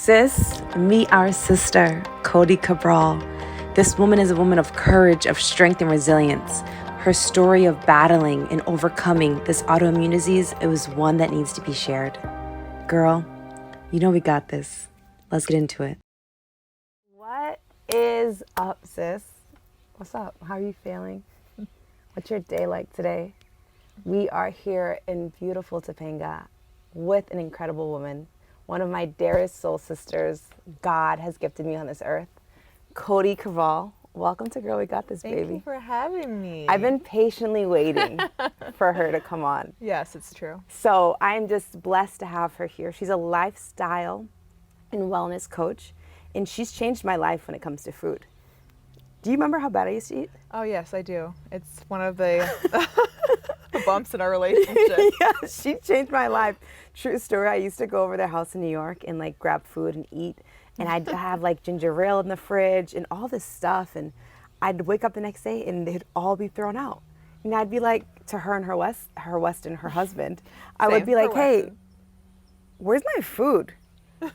Sis, meet our sister, Codie Cabral. This woman is a woman of courage, of strength, and resilience. Her story of battling and overcoming this autoimmune disease, it was one that needs to be shared. Girl, you know we got this. Let's get into it. What is up, sis? What's up? How are you feeling? What's your day like today? We are here in beautiful Topanga with an incredible woman, one of my dearest soul sisters God has gifted me on this earth, Codie Cabral. Welcome to Girl We Got This, baby. Thank you for having me. I've been patiently waiting for her to come on. Yes, it's true. So I'm just blessed to have her here. She's a lifestyle and wellness coach, and she's changed my life when it comes to food. Do you remember how bad I used to eat? Oh, yes, I do. It's one of the bumps in our relationship. Yeah, she changed my life. True story. I used to go over their house in New York and like grab food and eat. And I'd have like ginger ale in the fridge and all this stuff. And I'd wake up the next day and they'd all be thrown out. And I'd be like, to her and her husband, I would be like, hey, where's my food?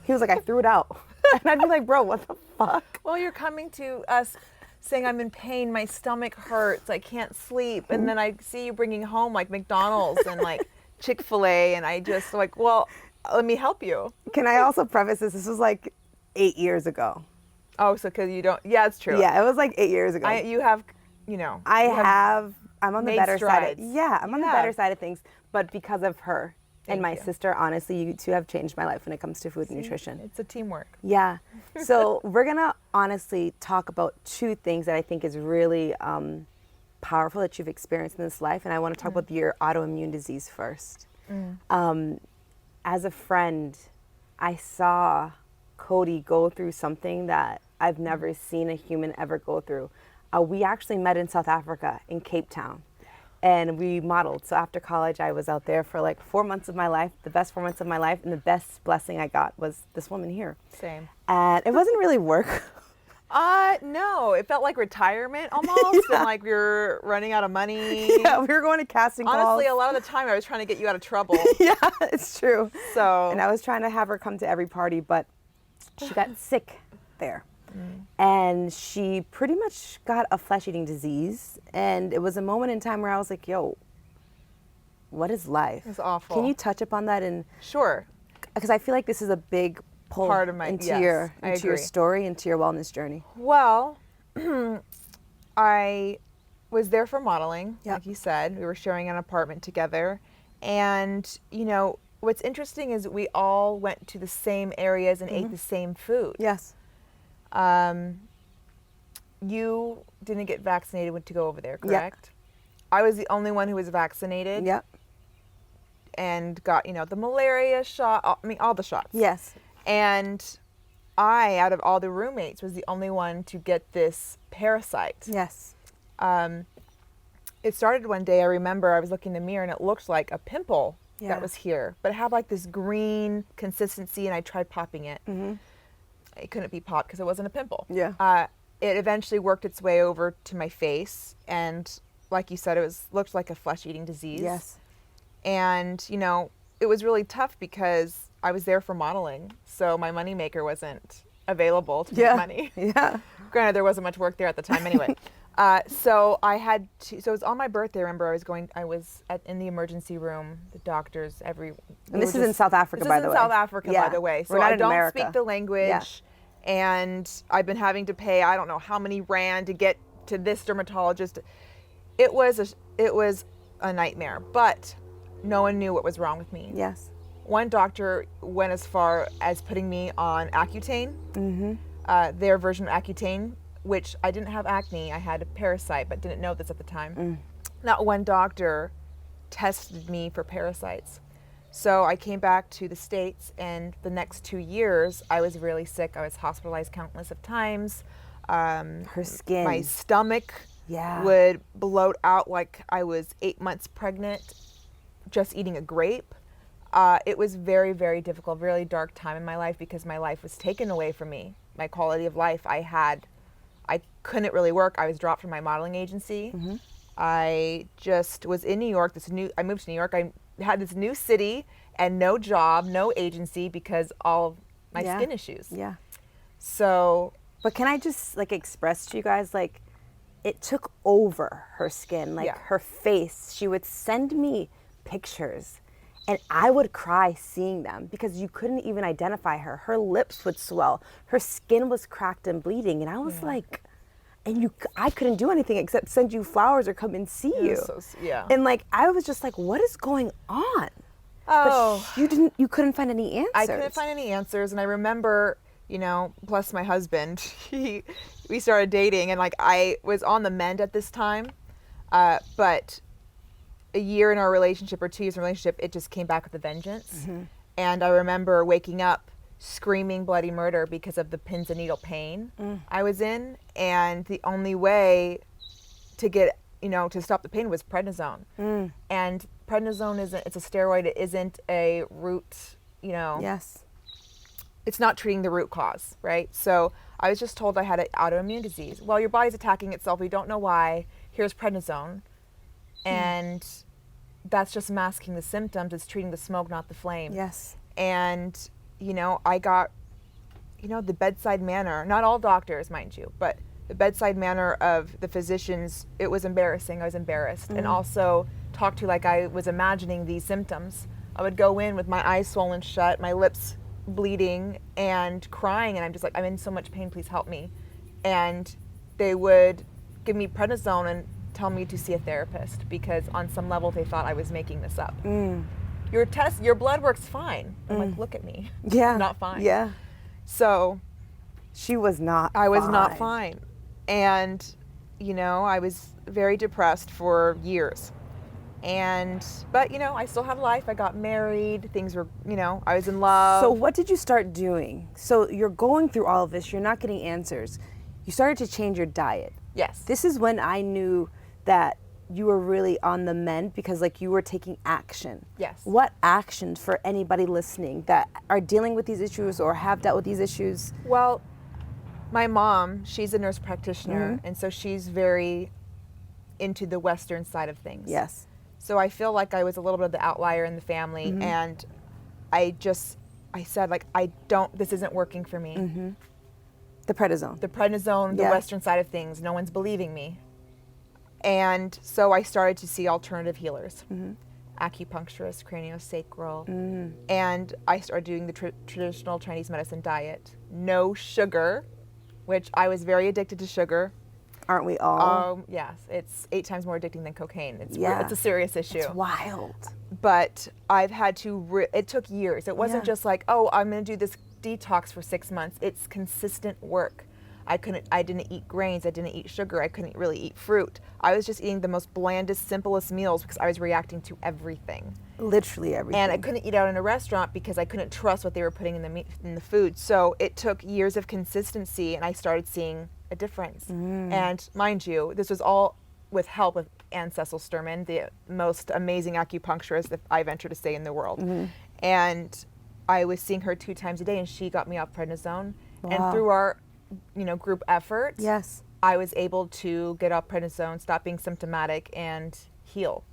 He was like, I threw it out. And I'd be like, bro, what the fuck? Well, you're coming to us saying I'm in pain, my stomach hurts, I can't sleep. And then I see you bringing home like McDonald's and like Chick-fil-A. And I just like, well, let me help you. Can I also preface this? This was like 8 years ago. Oh, so because you don't, yeah, it's true. Yeah, it was like 8 years ago. You have, you know. I'm on the better strides. side. I'm on the better side of things, but because of her and my sister, honestly, you two have changed my life when it comes to food and nutrition. It's a teamwork. Yeah. So we're going to honestly talk about two things that I think is really powerful that you've experienced in this life. And I want to talk about your autoimmune disease first. As a friend, I saw Codie go through something that I've never seen a human ever go through. We actually met in South Africa, in Cape Town, and we modeled. So after college, I was out there for like 4 months of my life, the best 4 months of my life, and the best blessing I got was this woman here. Same. And it wasn't really work. No, it felt like retirement almost, and like we were running out of money. Yeah, we were going to casting calls. Honestly, a lot of the time I was trying to get you out of trouble. Yeah, it's true. So. And I was trying to have her come to every party, but she got sick there. And she pretty much got a flesh-eating disease. And it was a moment in time where I was like, yo, what is life? It's awful. Can you touch upon that? And Sure. Because I feel like this is a big pull part of my into yes, your story, into your wellness journey. Well, I was there for modeling, like you said. We were sharing an apartment together. And, you know, what's interesting is we all went to the same areas and ate the same food. Yes. You didn't get vaccinated to go over there, correct? I was the only one who was vaccinated. Yep. And got, you know, the malaria shot, all the shots. Yes. And I, out of all the roommates, was the only one to get this parasite. Yes. It started one day, I remember I was looking in the mirror and it looked like a pimple that was here. But it had like this green consistency and I tried popping it. It couldn't be popped because it wasn't a pimple. Yeah. It eventually worked its way over to my face. And like you said, looked like a flesh-eating disease. Yes. And, you know, it was really tough because I was there for modeling. So my moneymaker wasn't available to make money. Yeah. Granted, there wasn't much work there at the time anyway. So I had to, so it was on my birthday, remember, I was in the emergency room, the doctors, and this is in South Africa, by the way. This is in South Africa, by the way. So We're not I in don't America. speak the language. And I've been having to pay, I don't know how many rand to get to this dermatologist. It was a nightmare, but no one knew what was wrong with me. Yes. One doctor went as far as putting me on Accutane, their version of Accutane, which I didn't have acne. I had a parasite, but didn't know this at the time. Not one doctor tested me for parasites. So I came back to the States, and the next 2 years, I was really sick. I was hospitalized countless of times. Her skin. My stomach would bloat out like I was 8 months pregnant, just eating a grape. It was very, very difficult, really dark time in my life because my life was taken away from me. My quality of life I couldn't really work. I was dropped from my modeling agency. I just was in New York. I moved to New York. I had this new city and no job, no agency, because all my Yeah. skin issues. Yeah. So But can I just like express to you guys, like, it took over her skin, like Yeah. her face. She would send me pictures and I would cry seeing them because you couldn't even identify her. Her lips would swell. Her skin was cracked and bleeding. And I was like, I couldn't do anything except send you flowers or come and see you. yeah. And like, I was just like, what is going on? Oh. But you couldn't find any answers. I couldn't find any answers, and I remember, bless my husband, we started dating, and like I was on the mend at this time, but a year in our relationship or 2 years in a relationship, it just came back with a vengeance. And I remember waking up screaming bloody murder because of the pins and needle pain I was in, and the only way to get to stop the pain was prednisone. And prednisone it's a steroid. It isn't a root, Yes. it's not treating the root cause, right? So I was just told I had an autoimmune disease. Well, your body's attacking itself. We don't know why. Here's prednisone. And that's just masking the symptoms. It's treating the smoke, not the flame. Yes. And, I got, the bedside manner, not all doctors, mind you, but the bedside manner of the physicians, it was embarrassing. I was embarrassed. And also talked to like I was imagining these symptoms. I would go in with my eyes swollen shut, my lips bleeding and crying, and I'm just like, I'm in so much pain, please help me. And they would give me prednisone and tell me to see a therapist because on some level they thought I was making this up. Your blood works fine. I'm like, look at me. Yeah. Not fine. Yeah. So She was not I was not fine. And, I was very depressed for years. But I still had life. I got married. Things were, I was in love. So what did you start doing? So you're going through all of this. You're not getting answers. You started to change your diet. Yes. This is when I knew that you were really on the mend because like you were taking action. Yes. What action for anybody listening that are dealing with these issues or have dealt with these issues? Well, my mom, she's a nurse practitioner, and so she's very into the Western side of things. Yes. So I feel like I was a little bit of the outlier in the family, and I said, like, this isn't working for me. The prednisone. The prednisone, the Yeah. Western side of things, no one's believing me. And so I started to see alternative healers, acupuncturist, craniosacral, and I started doing the traditional Chinese medicine diet. No sugar, which I was very addicted to sugar. Aren't we all? Yes, it's 8 times more addicting than cocaine. It's Yeah. it's a serious issue. It's wild. But I've had to, it took years. It wasn't Yeah. just like, oh, I'm going to do this detox for 6 months. It's consistent work. I didn't eat grains. I didn't eat sugar. I couldn't really eat fruit. I was just eating the most blandest, simplest meals because I was reacting to everything. Literally everything. And I couldn't eat out in a restaurant because I couldn't trust what they were putting in the food. So it took years of consistency, and I started seeing a difference. And mind you, this was all with help with Anne Cecil Sturman, the most amazing acupuncturist that I venture to say in the world. And I was seeing her 2 times a day, and she got me off prednisone. Wow. And through our, group effort, Yes. I was able to get off prednisone, stop being symptomatic, and heal.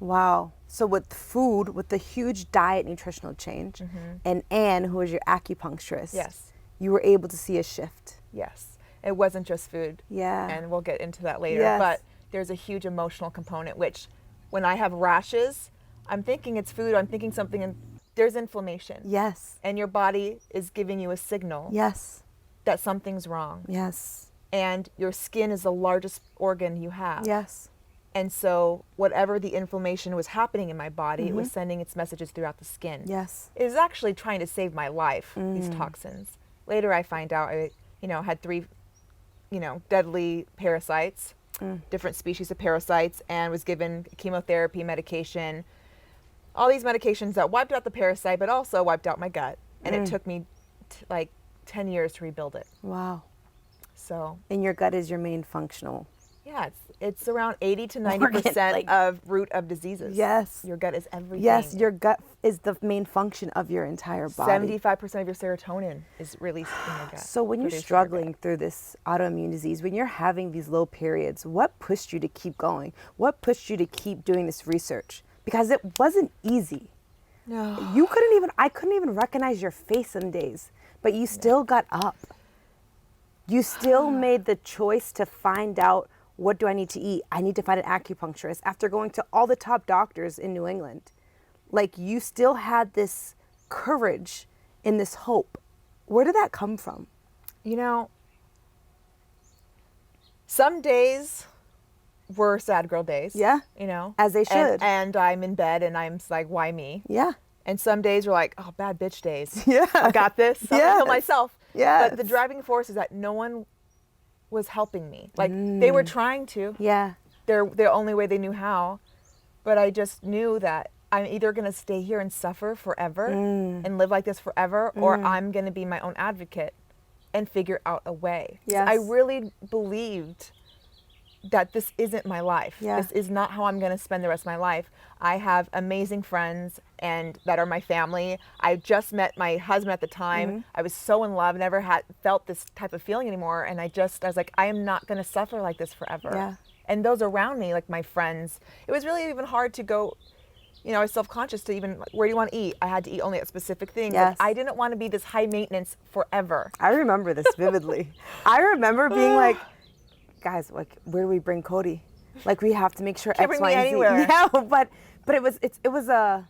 Wow. So with food, with the huge diet nutritional change, and Anne, who was your acupuncturist, Yes. you were able to see a shift. Yes. It wasn't just food. Yeah. And we'll get into that later. Yes. But there's a huge emotional component, which when I have rashes, I'm thinking it's food, I'm thinking something, and there's inflammation. Yes. And your body is giving you a signal Yes. that something's wrong. Yes. And your skin is the largest organ you have. Yes. And so whatever the inflammation was happening in my body, it was sending its messages throughout the skin. Yes. It is actually trying to save my life, these toxins. Later I find out I, had 3, deadly parasites, different species of parasites, and was given chemotherapy medication. All these medications that wiped out the parasite, but also wiped out my gut. And it took me like 10 years to rebuild it. Wow. So And your gut is your main functional. yeah, it's around 80 to 90% like- of root of diseases. Yes. Your gut is everything. Yes, your gut is the main function of your entire body. 75% of your serotonin is released in your gut. So when you're produced in your gut. struggling through this autoimmune disease, when you're having these low periods, what pushed you to keep going? What pushed you to keep doing this research? Because it wasn't easy. No. I couldn't even recognize your face some days but you still got up. You still made the choice to find out, what do I need to eat? I need to find an acupuncturist after going to all the top doctors in New England. Like, you still had this courage and this hope. Where did that come from? You know, some days were sad girl days. Yeah. You know, As they should. And I'm in bed and I'm like, why me? Yeah. And some days were like, oh, bad bitch days. Yeah. I got this. I'm gonna heal myself. Yes. But the driving force is that no one was helping me. Like, they were trying to. Yeah. The only way they knew how. But I just knew that I'm either going to stay here and suffer forever and live like this forever, or I'm going to be my own advocate and figure out a way. Yes. I really believed that this isn't my life. Yeah. This is not how I'm going to spend the rest of my life. I have amazing friends and that are my family. I just met my husband at the time. I was so in love, never had felt this type of feeling anymore. And I was like, I am not going to suffer like this forever. Yeah. And those around me, like my friends, it was really even hard to go, you know, I was self-conscious to even, like, where do you want to eat? I had to eat only at specific things. Yes. Like, I didn't want to be this high maintenance forever. I remember this vividly. I remember being like, guys, like, where do we bring Codie? Like, we have to make sure Can't X, bring Y, me and Z. anywhere. Yeah, but it was a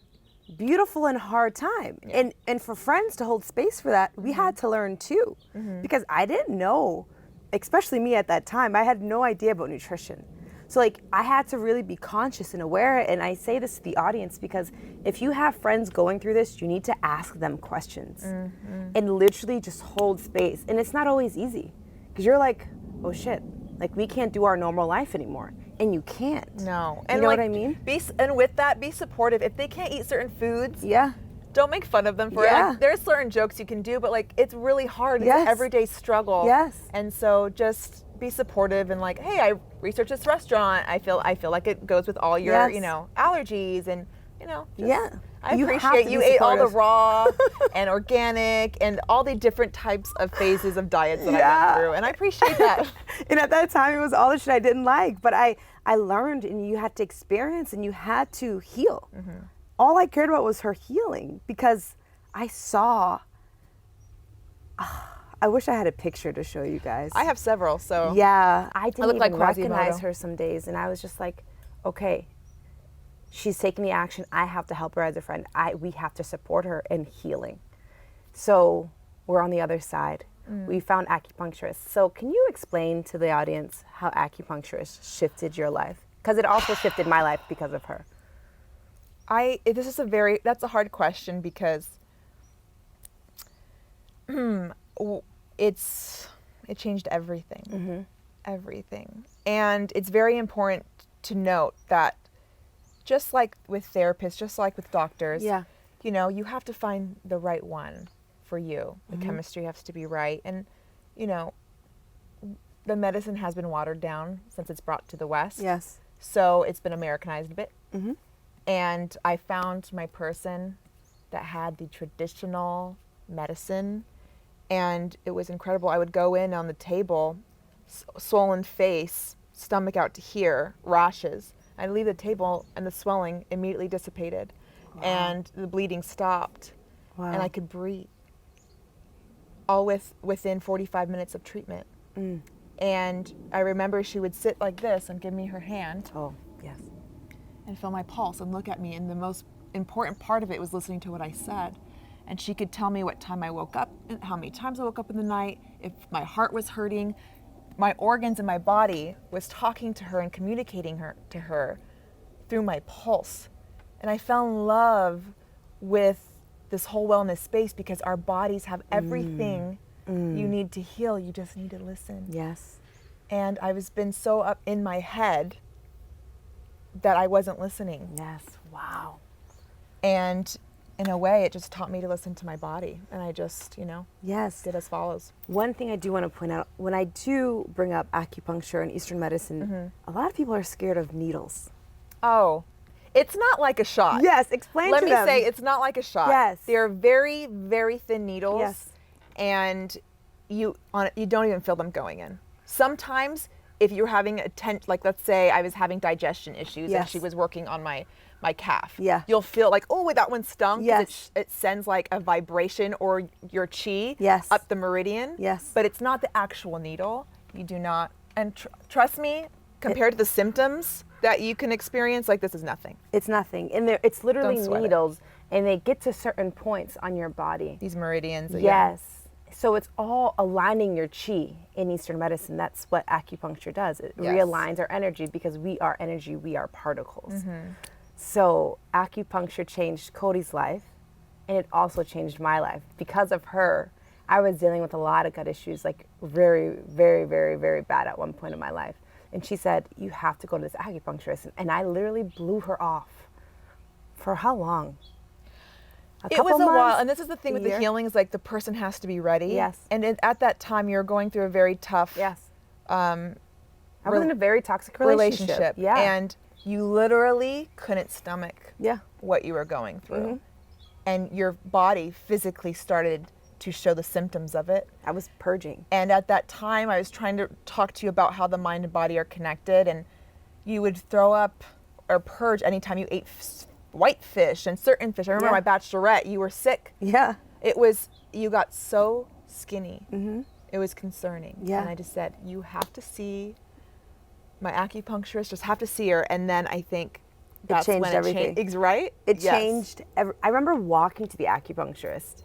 beautiful and hard time. Yeah. And for friends to hold space for that, we had to learn too. Because I didn't know, especially me at that time, I had no idea about nutrition. So, like, I had to really be conscious and aware. And I say this to the audience because if you have friends going through this, you need to ask them questions and literally just hold space. And it's not always easy because you're like, oh shit, like, we can't do our normal life anymore. And you can't. No. You know what I mean? And with that, be supportive. If they can't eat certain foods, Yeah. don't make fun of them for it. Yeah. Like, there's certain jokes you can do, but like, it's really hard. It's Yes. an everyday struggle. Yes. And so just be supportive and like, hey, I researched this restaurant. I feel like it goes with all your, Yes. you know, allergies and, you know, just, Yeah. I You have appreciate to you be ate all the supportive. raw and organic and all the different types of phases of diets that I Yeah. went through. And I appreciate that. And at that time, it was all the shit I didn't like. But I learned, and you had to experience, and you had to heal. All I cared about was her healing because I saw. I wish I had a picture to show you guys. I have several, so. Yeah, I didn't look like even recognize Quasimodo. her some days, and I was just like, okay, she's taking the action. I have to help her as a friend. We have to support her in healing. So we're on the other side. We found acupuncturists. So can you explain to the audience how acupuncturists shifted your life? Because it also shifted my life because of her. That's a hard question because it changed everything. Everything. And it's very important to note that just like with therapists, just like with doctors, Yeah. you know, you have to find the right one for you. The chemistry has to be right. And, you know, the medicine has been watered down since it's brought to the West. Yes. So it's been Americanized a bit. And I found my person that had the traditional medicine, and it was incredible. I would go in on the table, swollen face, stomach out to here, rashes. I'd leave the table, and the swelling immediately dissipated, and the bleeding stopped, Wow. and I could breathe. All within 45 minutes of treatment. And I remember she would sit like this and give me her hand Oh, yes. and feel my pulse and look at me. And the most important part of it was listening to what I said. And she could tell me what time I woke up, how many times I woke up in the night, if my heart was hurting. My organs in my body was talking to her and communicating to her through my pulse. And I fell in love with this whole wellness space because our bodies have everything you need to heal. You just need to listen. Yes. And I was been so up in my head that I wasn't listening. Yes. Wow. And in a way, it just taught me to listen to my body. And I just, Yes. did as follows. One thing I do want to point out, when I do bring up acupuncture and Eastern medicine, a lot of people are scared of needles. Oh, it's not like a shot. Yes, explain Let to me them. say, it's not like a shot. Yes. They're very, very thin needles. Yes. And you don't even feel them going in. Sometimes if you're having like let's say I was having digestion issues and Yes. she was working on my calf. Yeah. You'll feel like, oh, wait, that one stung. 'Cause Yes. It sends like a vibration or your chi Yes. up the meridian. Yes. But it's not the actual needle. You do not. And trust me, compared to the symptoms that you can experience, like this is nothing. It's nothing. And it's literally Don't sweat it. needles, and they get to certain points on your body. These meridians. Yes. So it's all aligning your chi in Eastern medicine. That's what acupuncture does. It Yes. realigns our energy because we are energy, we are particles. Mm-hmm. So acupuncture changed Codie's life, and it also changed my life. Because of her, I was dealing with a lot of gut issues, like very, very, very, very bad at one point in my life. And she said, you have to go to this acupuncturist. And I literally blew her off. For how long? It was a while, months? and this is the thing A with the year? healing is like the person has to be ready. Yes. And at that time, you're going through a very tough Yes. I was in a very toxic relationship. relationship. Yeah. And you literally couldn't stomach yeah. what you were going through. Mm-hmm. And your body physically started to show the symptoms of it. I was purging. And at that time, I was trying to talk to you about how the mind and body are connected, and you would throw up or purge anytime you ate white fish and certain fish. I remember Yeah. my bachelorette, you were sick. Yeah. You got so skinny. Mm-hmm. It was concerning. Yeah. And I just said, you have to see my acupuncturist, just have to see her. And then I think that's changed when everything. it changed, right? It Yes. changed. I remember walking to the acupuncturist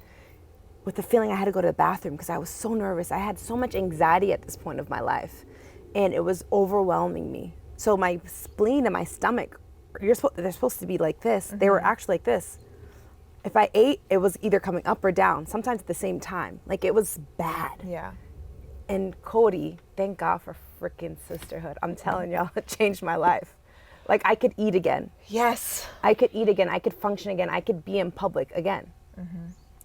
with the feeling I had to go to the bathroom because I was so nervous. I had so much anxiety at this point of my life, and it was overwhelming me. So my spleen and my stomach, they're supposed to be like this. They were actually like this. If I ate, it was either coming up or down, sometimes at the same time. Like it was bad. Yeah. And Codie, thank God for freaking sisterhood. I'm telling y'all, it changed my life. Like I could eat again. Yes. I could eat again. I could function again. I could be in public again.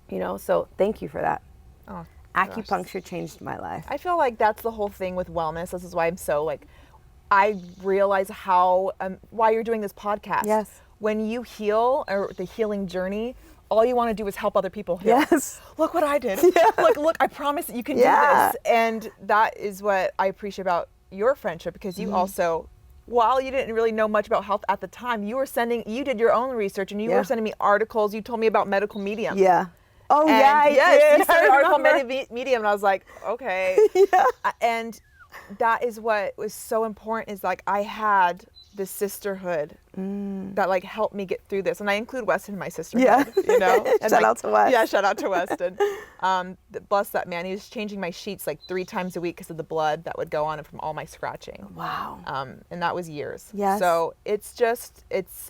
You know, so thank you for that. Oh, Acupuncture changed my life. I feel like that's the whole thing with wellness. This is why I'm so like, I realize how, why you're doing this podcast. Yes. When you heal, or the healing journey, all you want to do is help other people heal. Yes. Look what I did. Yeah. Look, I promise that you can Yeah. do this. And that is what I appreciate about your friendship, because you also, while you didn't really know much about health at the time, you did your own research, and you Yeah. were sending me articles. You told me about medical medium. Yeah. Oh, And yeah, I yes, did. you sent I an article on remember. medium, and I was like, okay. Yeah. And that is what was so important, is like I had this sisterhood that like helped me get through this, and I include Weston in my sisterhood. Yeah. You know, and Shout out to Wes. Yeah, shout out to Weston. Bless that man. He was changing my sheets like 3 times a week because of the blood that would go on from all my scratching. Wow. And that was years. Yes. So it's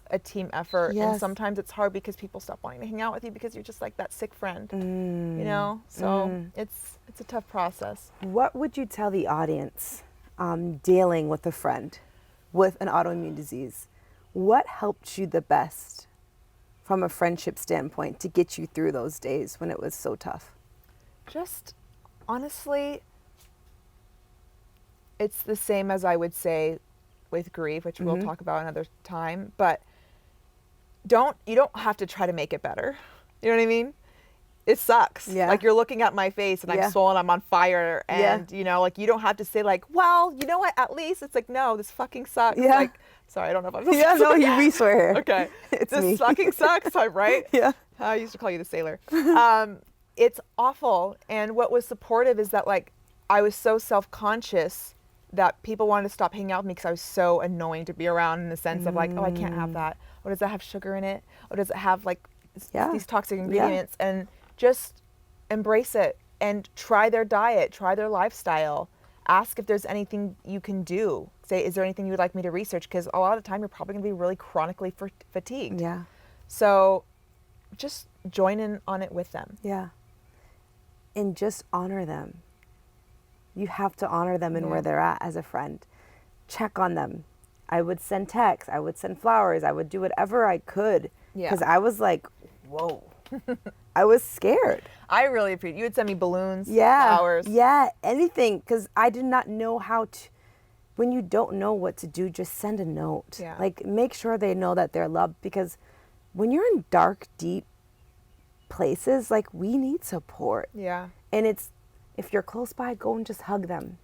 a team effort, Yes. and sometimes it's hard because people stop wanting to hang out with you because you're just like that sick friend. You know, so it's a tough process. What would you tell the audience dealing with a friend with an autoimmune disease? What helped you the best from a friendship standpoint to get you through those days when it was so tough? Just honestly, it's the same as I would say with grief, which we'll talk about another time, but you don't have to try to make it better. You know what I mean? It sucks. Yeah. Like you're looking at my face and Yeah. I'm swollen, I'm on fire, and you know, like you don't have to say like, well, you know what, at least it's like, no, this fucking sucks. Yeah. Like, sorry, I don't know if I'm supposed Yeah, to no, say we swear here. Okay. It's this me. fucking sucks, right? Yeah. I used to call you the sailor. It's awful. And what was supportive is that like I was so self-conscious that people wanted to stop hanging out with me because I was so annoying to be around, in the sense of like, oh, I can't have that. Or does that have sugar in it? Or does it have like Yeah. these toxic ingredients? And just embrace it and try their diet, try their lifestyle. Ask if there's anything you can do. Say, is there anything you would like me to research? Because a lot of the time you're probably going to be really chronically fatigued. Yeah. So just join in on it with them. Yeah. And just honor them. You have to honor them and where they're at as a friend. Check on them. I would send texts. I would send flowers. I would do whatever I could. Yeah. Because I was like, whoa. I was scared. I really appreciate you would send me balloons, Yeah. flowers. Yeah, anything. Because I did not know how to. When you don't know what to do, just send a note. Yeah. Like, make sure they know that they're loved. Because when you're in dark, deep places, like, we need support. Yeah. And it's, if you're close by, go and just hug them.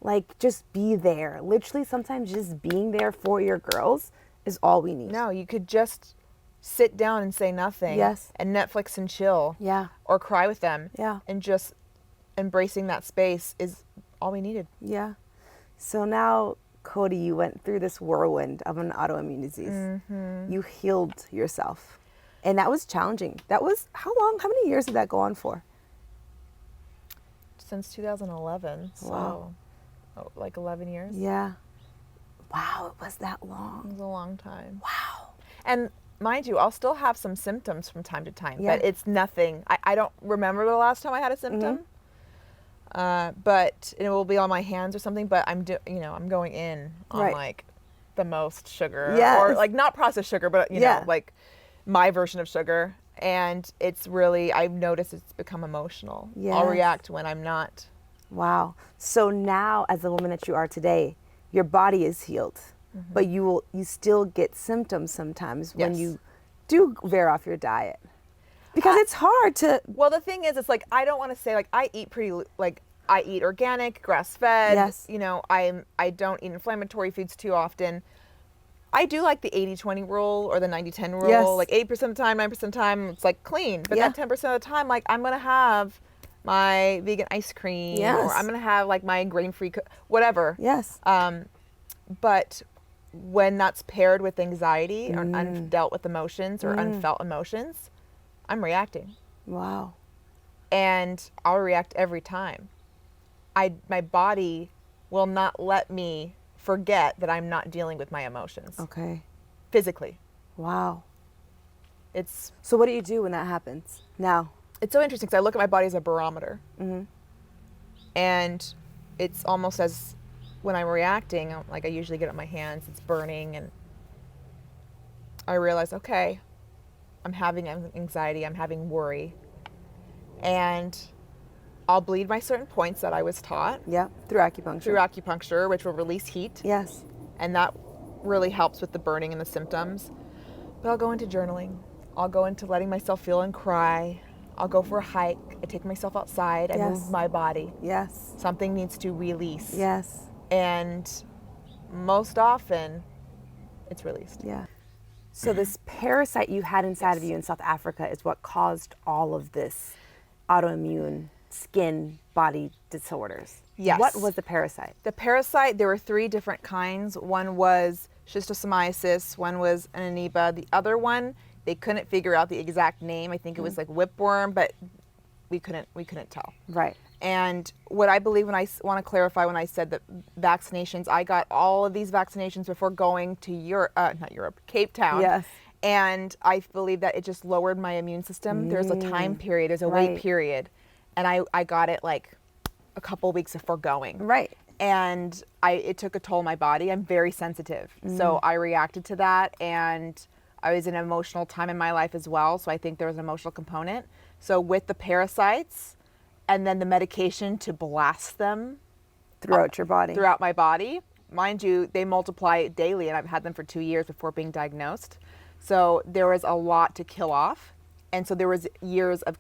Like, just be there. Literally, sometimes just being there for your girls is all we need. No, you could just sit down and say nothing. Yes. And Netflix and chill. Yeah. Or cry with them. Yeah. And just embracing that space is all we needed. Yeah. So now, Codie, you went through this whirlwind of an autoimmune disease. Mm-hmm. You healed yourself. And that was challenging. That was, how long, how many years did that go on for? Since 2011. Wow. So, like 11 years. Yeah. Wow, it was that It long. was a long time. Wow. And mind you, I'll still have some symptoms from time to time, Yeah. but it's nothing. I don't remember the last time I had a symptom. But it will be on my hands or something. But I'm going in on Right. like the most sugar, Yes. or like not processed sugar, but you Yeah. know, like my version of sugar. And it's really, I've noticed it's become emotional. I'll Yes. react when I'm not. Wow. So now, as the woman that you are today, your body is healed, but you still get symptoms sometimes when Yes. you do veer off your diet, because it's hard to. Well, the thing is, it's like, I don't want to say, like, I eat I eat organic, grass-fed. Yes. You know, I don't eat inflammatory foods too often. I do like the 80-20 rule or the 90-10 rule. Yes. Like 8% of the time, 9% of the time, it's like clean. But Yeah. that 10% of the time, like, I'm going to have my vegan ice cream, Yes. or I'm going to have like my grain-free, whatever. Yes. But when that's paired with anxiety or undealt with emotions or unfelt emotions, I'm reacting. Wow. And I'll react every time. My body will not let me forget that I'm not dealing with my emotions Okay. physically. Wow. It's So what do you do when that happens now? so interesting because I look at my body as a barometer. And it's almost as when I'm reacting, like I usually get it in my hands, it's burning, and I realize, okay, I'm having anxiety, I'm having worry, and I'll bleed my certain points that I was taught Yeah. Through acupuncture. through acupuncture, which will release heat, Yes. and that really helps with the burning and the symptoms. But I'll go into journaling. I'll go into letting myself feel and cry. I'll go for a hike. I take myself outside. I Yes. move my body. Yes. Something needs to release. Yes. And most often, it's released. Yeah. So this parasite you had inside of you in South Africa is what caused all of this autoimmune skin body disorders. Yes. What was the parasite? The parasite, there were 3 different kinds. One was schistosomiasis, one was an amoeba. The other one, they couldn't figure out the exact name. I think it was like whipworm, but we couldn't tell. Right. And what I believe, when I want to clarify, when I said that vaccinations, I got all of these vaccinations before going to Cape Town. Yes. And I believe that it just lowered my immune system. There's a time period, there's a Right. wait period. And I got it like a couple weeks before going. Right. And it took a toll on my body. I'm very sensitive. So I reacted to that, and I was in an emotional time in my life as well. So I think there was an emotional component. So with the parasites and then the medication to blast them Throughout your body. throughout my body, mind you, they multiply daily, and I've had them for 2 years before being diagnosed. So there was a lot to kill off. And so there was years of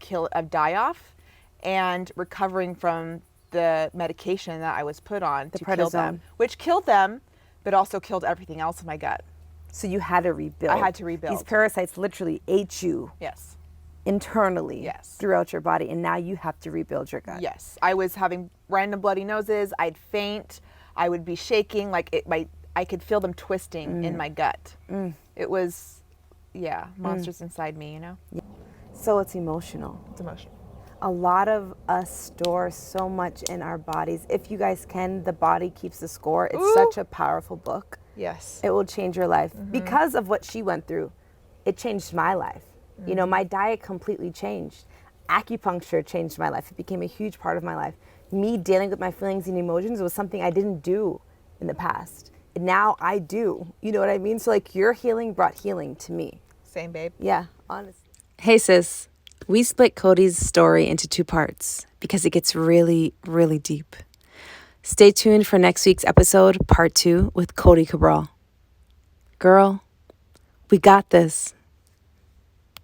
die off and recovering from the medication that I was put on to kill them, prednisone. which killed them, but also killed everything else in my gut. So you had to rebuild. I had to rebuild. These parasites literally ate you Yes. internally Yes. throughout your body, and now you have to rebuild your gut. Yes. I was having random bloody noses. I'd faint. I would be shaking. Like I could feel them twisting in my gut. It was, monsters inside me, you know? So it's emotional. It's emotional. A lot of us store so much in our bodies. If you guys can, The Body Keeps the Score. It's Ooh. such a powerful book. Yes. It will change your life. Because of what she went through, it changed my life. You know, my diet completely changed. Acupuncture changed my life. It became a huge part of my life. Me dealing with my feelings and emotions was something I didn't do in the past. And now I do. You know what I mean? So like your healing brought healing to me. Same, babe. Yeah, honestly. Hey sis, we split Codie's story into 2 parts because it gets really, really deep. Stay tuned for next week's episode, part 2, with Codie Cabral. Girl, we got this.